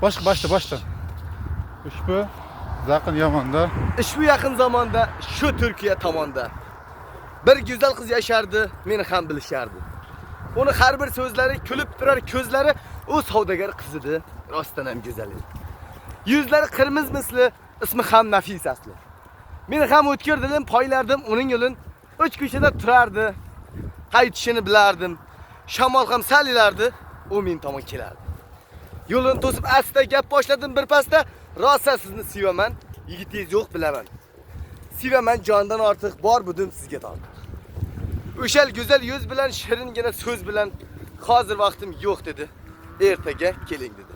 Başla. Ushbu yaqin Yamonda, Ushbu yaqin zamonda shu Turkiya tomonda bir go'zal qiz yashardi, meni ham bilishardi. Uni har bir so'zlari kulib turar ko'zlari, u savdogar qiz edi, rostdan ham go'zal edi. Yuzlari qirmiz misli, ismi ham Nafis asli. Men ham o'tkir dilim poylardim uning yo'lin, uch ko'chada turardi. Qaytishini bilardim. Shamol ham sal ilardi, u men tomon kelardi. Yo'lini to'sib asta gap boshladim bir pasda, rosa sizni sevaman, yigitingiz yo'q bilaman. Sevaman jondan ortiq bor budim sizga tortiq. O'shal go'zal yuz bilan shiringina so'z bilan hozir vaqtim yo'q dedi. Ertaga keling dedi.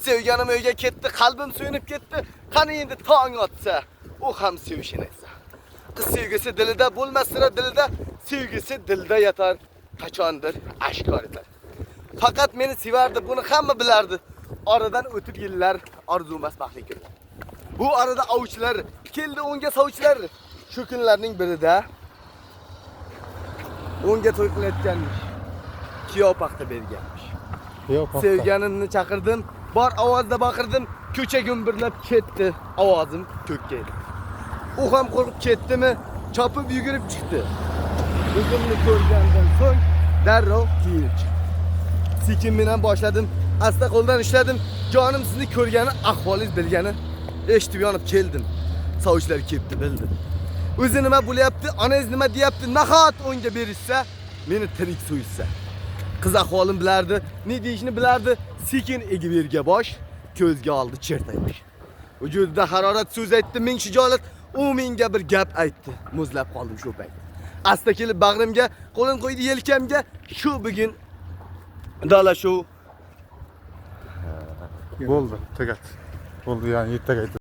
Sevganim uyga ketdi, qalbim suyunib ketdi. Qani endi tong otsa, u ham sevishini aytsa. Qiz sevgisi dilida bo'lmasira dilida, sevgisi dilda yatar, qachondir oshkor etar. Faqat meni sevardi, buni hamma bilardi. Oradan o'tib yillar, orzumas baxtli kunlar. Bu arada avuchlar keldi unga sovchilar. Shu kunlarning birida unga to'y qilayotganmish. Kiyov paxta berganmish. Sevganimni chaqirdim, bor ovozda baqirdim, ko'cha gumburlab ketdi, ovozim ko'kka yetdi. U ham qo'rqib ketdimi, chopib yugurib chiqdi. O'zimni ko'rgandan so'ng darrov kiyib chiqdi. Sekin men ham boshladim, asta qo'ldan ushladim. Jonim sizni ko'rgani, ahvolingiz bilgani, eshitib yonib keldim. Sovchilar kelibdi bildim. O'zi nima bo'lyapti, onangiz nima deyapti, nahot unga berishsa, meni tirik so'ysa. Qiz ahvolim bilardi, ne deyishni bilardi. Sekin egib yerga bosh, ko'zga oldi chertaymish. Vujudida harorat so'z aytdi, ming shijoat, u menga bir gap aytdi. Muzlab qoldim shu payt. Asta kelib bag'rimga, qo'lin qo'ydi yelkamga, shu bugun dalashuv bo'ldi, tugat. Bo'ldi, ya'ni ertaga